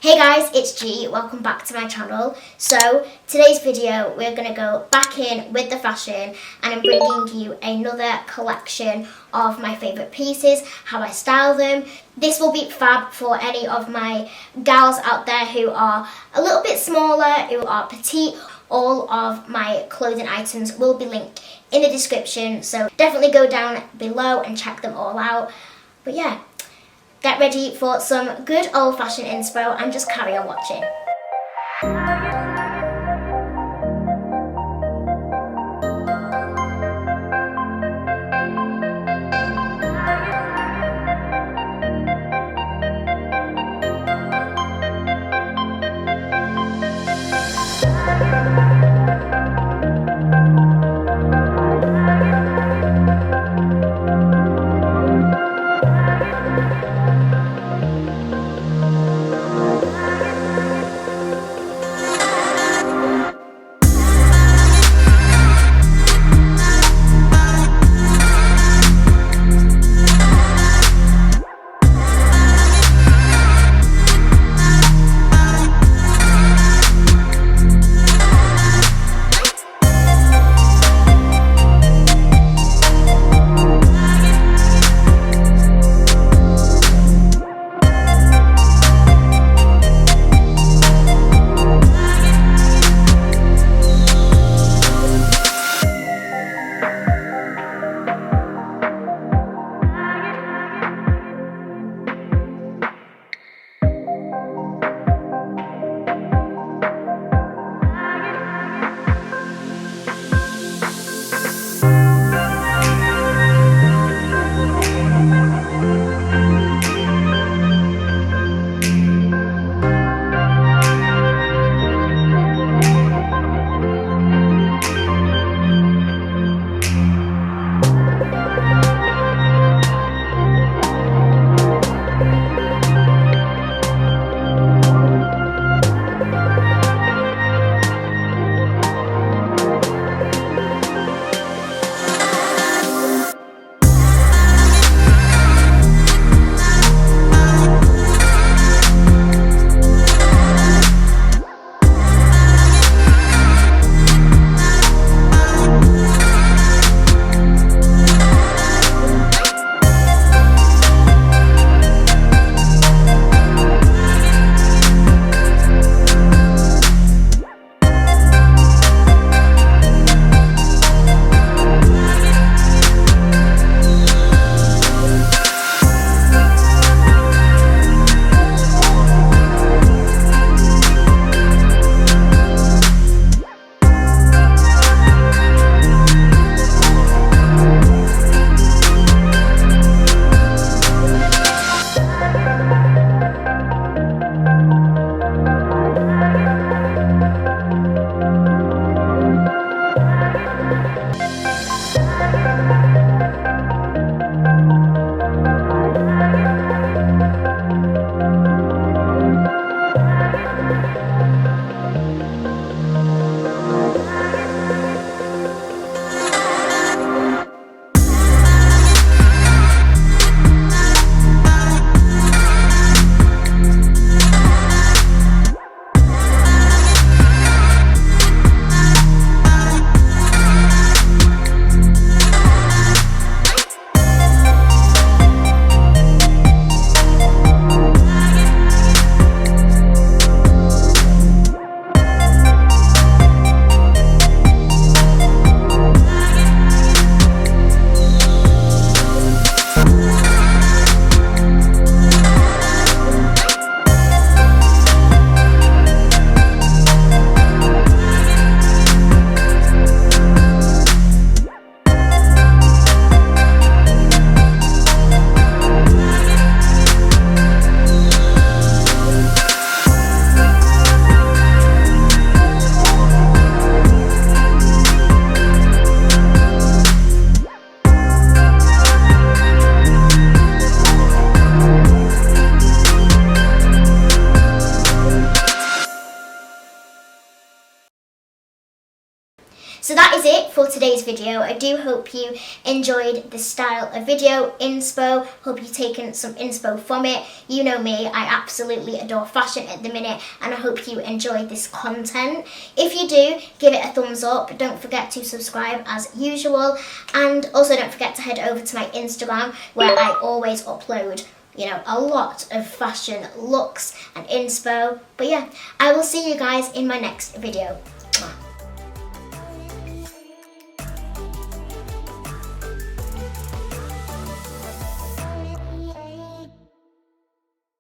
Hey guys, it's G. Welcome back to my channel. So today's video we're going to go back in with the fashion and I'm bringing you another collection of my favourite pieces, how I style them. This will be fab for any of my gals out there who are a little bit smaller, who are petite. All of my clothing items will be linked in the description, so definitely go down below and check them all out. But yeah, get ready for some good old-fashioned inspo and just carry on watching. it for today's video. I do hope you enjoyed this style of video, inspo. Hope you've taken some inspo from it. You know me, I absolutely adore fashion at the minute, and I hope you enjoyed this content. If you do, give it a thumbs up. Don't forget to subscribe as usual, and also don't forget to head over to my Instagram where I always upload, you know, a lot of fashion looks and inspo. But yeah, I will see you guys in my next video.